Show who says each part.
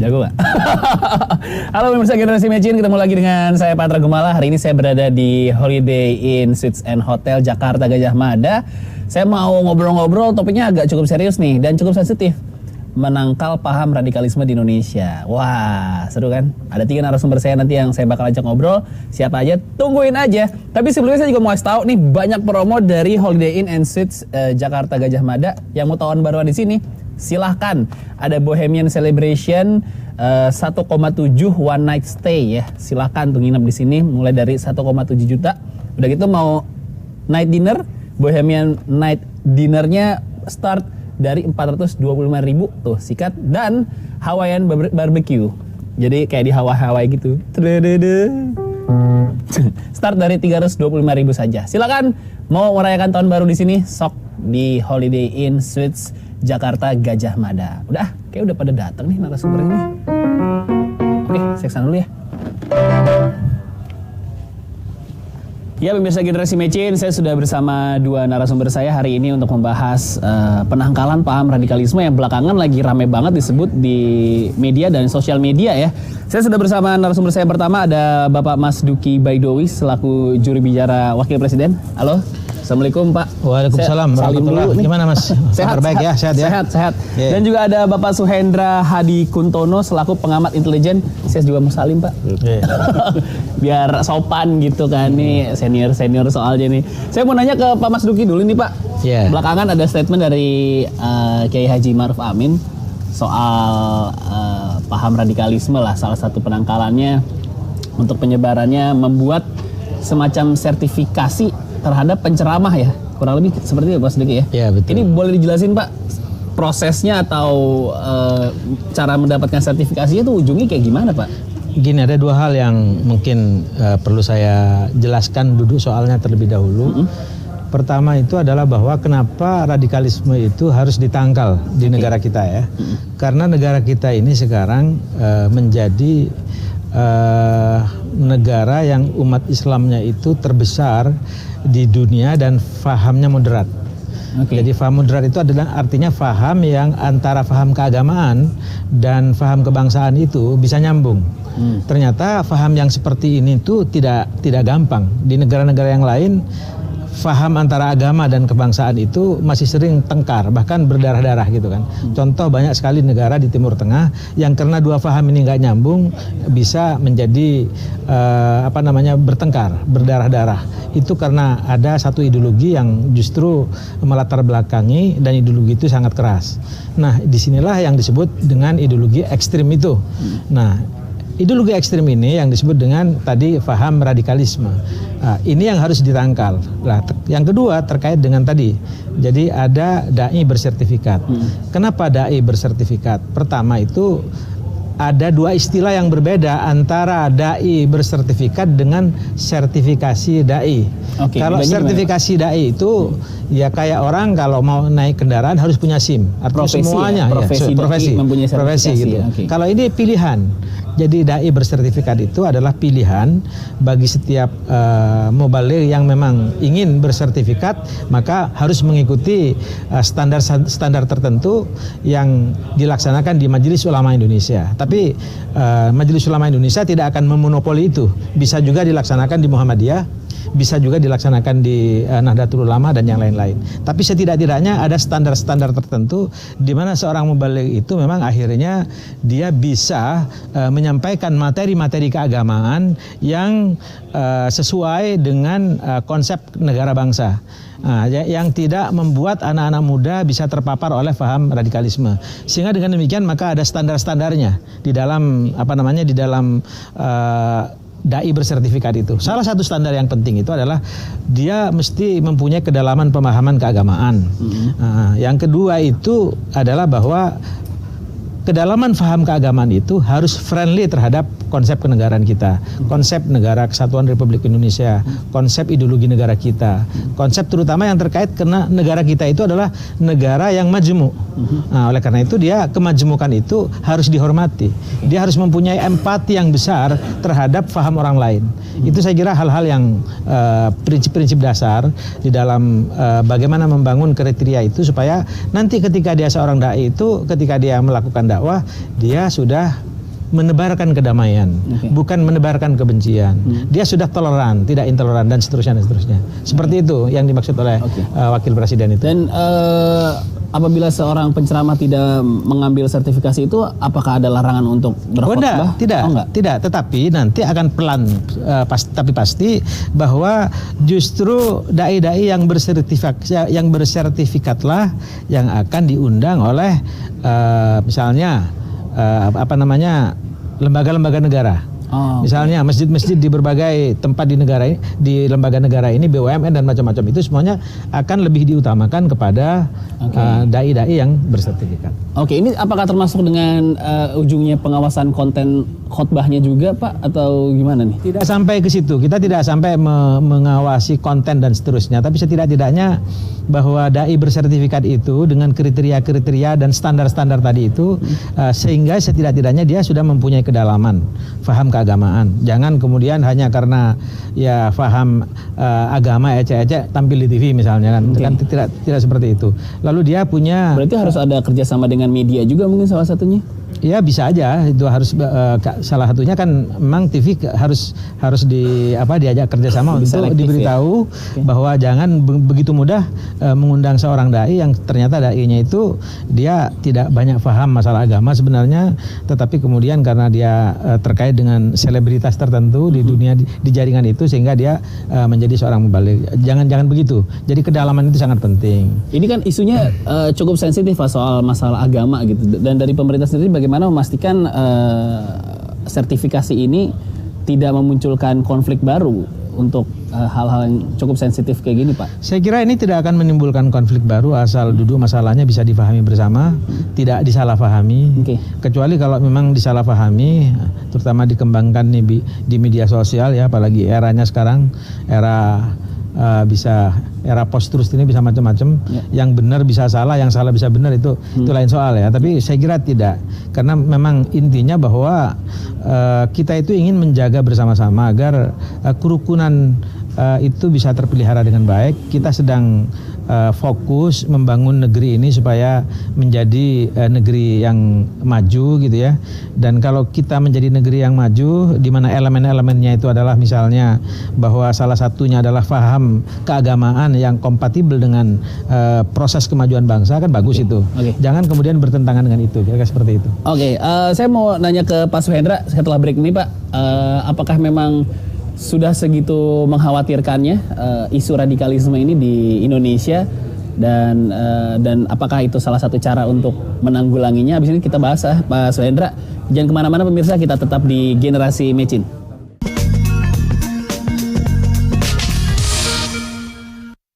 Speaker 1: Jago gak? Halo pemirsa Generasi Mecin, ketemu lagi dengan saya Patra Gumala. Hari ini saya berada di Holiday Inn Suites and Hotel Jakarta Gajah Mada. Saya mau ngobrol-ngobrol, topiknya agak cukup serius nih dan cukup sensitif. Menangkal paham radikalisme di Indonesia. Wah, seru kan? Ada 3 narasumber saya nanti yang saya bakal ajak ngobrol. Siapa aja? Tungguin aja. Tapi sebelumnya saya juga mau kasih tahu nih, banyak promo dari Holiday Inn and Suites Jakarta Gajah Mada. Yang mau tahun baruan di sini, silahkan. Ada Bohemian Celebration 1,7 one night stay ya. Silahkan tuh nginep di sini mulai dari 1,7 juta. Udah gitu mau night dinner, Bohemian night dinnernya start dari 425.000 tuh sikat, dan Hawaiian barbecue. Jadi kayak di Hawaii gitu. Start dari 325.000 saja. Silakan mau merayakan tahun baru di sini, sok di Holiday Inn Suites Jakarta Gajah Mada. Udah, kayak udah pada datang nih narasumber ini. Oke, saya kesana dulu ya. Ya pemirsa Generasi Mecin, saya sudah bersama 2 narasumber saya hari ini untuk membahas penangkalan paham radikalisme yang belakangan lagi rame banget disebut di media dan sosial media ya. Saya sudah bersama narasumber saya pertama, ada Bapak Mas Duki Baidowi selaku juru bicara Wakil Presiden. Halo. Assalamualaikum Pak.
Speaker 2: Waalaikumsalam.
Speaker 1: Salim dulu nih.
Speaker 2: Gimana Mas?
Speaker 1: Sehat,
Speaker 2: baik ya, sehat ya.
Speaker 1: Sehat.
Speaker 2: Yeah.
Speaker 1: Dan juga ada Bapak Suhendra Hadi Kuntono selaku pengamat intelijen. Saya juga mau salim Pak. Yeah. Biar sopan gitu kan nih, senior soalnya nih. Saya mau nanya ke Pak Mas Duki dulu nih Pak.
Speaker 2: Yeah.
Speaker 1: Belakangan ada statement dari Kiai Haji Ma'ruf Amin soal paham radikalisme lah, salah satu penangkalannya untuk penyebarannya membuat semacam sertifikasi terhadap penceramah ya, kurang lebih seperti itu Pak Duki ya.
Speaker 2: Iya betul.
Speaker 1: Ini boleh dijelasin Pak prosesnya atau cara mendapatkan sertifikasinya itu ujungnya kayak gimana Pak?
Speaker 2: Gini, ada 2 hal yang mungkin perlu saya jelaskan duduk soalnya terlebih dahulu. Pertama itu adalah bahwa kenapa radikalisme itu harus ditangkal di negara kita ya. Karena negara kita ini sekarang menjadi negara yang umat Islamnya itu terbesar di dunia dan fahamnya moderat. Jadi faham moderat itu adalah artinya faham yang antara faham keagamaan dan faham kebangsaan itu bisa nyambung. Ternyata faham yang seperti ini itu tidak gampang. Di negara-negara yang lain faham antara agama dan kebangsaan itu masih sering tengkar, bahkan berdarah-darah gitu kan. Contoh banyak sekali negara di Timur Tengah yang karena 2 faham ini nggak nyambung bisa menjadi bertengkar, berdarah-darah. Itu karena ada satu ideologi yang justru melatar belakangi dan ideologi itu sangat keras. Nah, disinilah yang disebut dengan ideologi ekstrim itu. Nah, ideologi ekstrim ini yang disebut dengan tadi faham radikalisme. Nah, ini yang harus ditangkal. Nah, yang kedua terkait dengan tadi. Jadi ada dai bersertifikat. Kenapa dai bersertifikat? Pertama itu ada 2 istilah yang berbeda antara dai bersertifikat dengan sertifikasi dai. Kalau sertifikasi dai itu ya kayak orang kalau mau naik kendaraan harus punya SIM. Artinya semuanya profesi gitu. Ya, kalau ini pilihan. Jadi dai bersertifikat itu adalah pilihan bagi setiap mubaligh yang memang ingin bersertifikat, maka harus mengikuti standar tertentu yang dilaksanakan di Majelis Ulama Indonesia. Tapi Majelis Ulama Indonesia tidak akan memonopoli itu. Bisa juga dilaksanakan di Muhammadiyah, bisa juga dilaksanakan di Nahdlatul Ulama dan yang lain-lain. Tapi setidak-tidaknya ada standar-standar tertentu di mana seorang mubaligh itu memang akhirnya dia bisa menyampaikan materi-materi keagamaan yang sesuai dengan konsep negara bangsa. Yang tidak membuat anak-anak muda bisa terpapar oleh paham radikalisme. Sehingga dengan demikian maka ada standar-standarnya di dalam di dalam dai bersertifikat itu. Salah satu standar yang penting itu adalah dia mesti mempunyai kedalaman pemahaman keagamaan. Yang kedua itu adalah bahwa kedalaman faham keagamaan itu harus friendly terhadap konsep kenegaraan kita, konsep negara kesatuan Republik Indonesia, konsep ideologi negara kita, konsep terutama yang terkait karena negara kita itu adalah negara yang majemuk. Nah, oleh karena itu dia kemajemukan itu harus dihormati. Dia harus mempunyai empati yang besar terhadap faham orang lain. Itu saya kira hal-hal yang prinsip-prinsip dasar di dalam bagaimana membangun kriteria itu supaya nanti ketika dia seorang dai itu ketika dia melakukan dakwah dia sudah menebarkan kedamaian, bukan menebarkan kebencian. Dia sudah toleran, tidak intoleran dan seterusnya dan seterusnya. Seperti itu yang dimaksud oleh wakil presiden itu.
Speaker 1: Dan apabila seorang penceramah tidak mengambil sertifikasi itu, apakah ada larangan untuk berkhotbah?
Speaker 2: Tidak. Tetapi nanti akan pelan, tapi pasti bahwa justru dai-dai yang bersertifikatlah yang akan diundang oleh misalnya lembaga-lembaga negara. Misalnya masjid-masjid di berbagai tempat di negara ini, di lembaga negara ini, BUMN dan macam-macam itu semuanya akan lebih diutamakan kepada dai-dai yang bersertifikat.
Speaker 1: Oke, ini apakah termasuk dengan ujungnya pengawasan konten khotbahnya juga, Pak, atau gimana nih?
Speaker 2: Tidak sampai ke situ. Kita tidak sampai mengawasi konten dan seterusnya, tapi setidak-tidaknya bahwa dai bersertifikat itu dengan kriteria-kriteria dan standar-standar tadi itu sehingga setidak-tidaknya dia sudah mempunyai kedalaman faham keagamaan. Jangan kemudian hanya karena ya faham agama ecek-ecek tampil di TV misalnya kan. Kan tidak seperti itu. Lalu dia punya,
Speaker 1: berarti harus ada kerjasama dengan media juga mungkin salah satunya.
Speaker 2: Ya bisa aja itu harus salah satunya kan memang TV harus diajak kerjasama untuk diberitahu bahwa jangan begitu mudah mengundang seorang dai yang ternyata dai-nya itu dia tidak banyak paham masalah agama sebenarnya, tetapi kemudian karena dia terkait dengan selebritas tertentu di dunia di jaringan itu sehingga dia menjadi seorang mubalik. Jangan begitu. Jadi kedalaman itu sangat penting.
Speaker 1: Ini kan isunya cukup sensitif Pak, soal masalah agama gitu, dan dari pemerintah sendiri bagaimana memastikan sertifikasi ini tidak memunculkan konflik baru untuk hal-hal yang cukup sensitif kayak gini, Pak?
Speaker 2: Saya kira ini tidak akan menimbulkan konflik baru asal duduk masalahnya bisa difahami bersama, tidak disalahpahami. Kecuali kalau memang disalahpahami, terutama dikembangkan di media sosial ya, apalagi eranya sekarang era era post truth ini bisa macam-macam, yang benar bisa salah, yang salah bisa benar, itu lain soal ya. Tapi saya kira tidak, karena memang intinya bahwa kita itu ingin menjaga bersama-sama agar kerukunan itu bisa terpelihara dengan baik. Kita sedang fokus membangun negeri ini supaya menjadi negeri yang maju gitu ya. Dan kalau kita menjadi negeri yang maju di mana elemen-elemennya itu adalah misalnya bahwa salah satunya adalah faham keagamaan yang kompatibel dengan proses kemajuan bangsa, kan bagus itu. Jangan kemudian bertentangan dengan itu, kira-kira seperti itu.
Speaker 1: Saya mau nanya ke Pak Suhendra setelah break ini, Pak. Apakah memang sudah segitu mengkhawatirkannya isu radikalisme ini di Indonesia, dan apakah itu salah satu cara untuk menanggulanginya? Habis ini kita bahas Pak Suhendra. Jangan kemana-mana pemirsa, kita tetap di Generasi Mecin.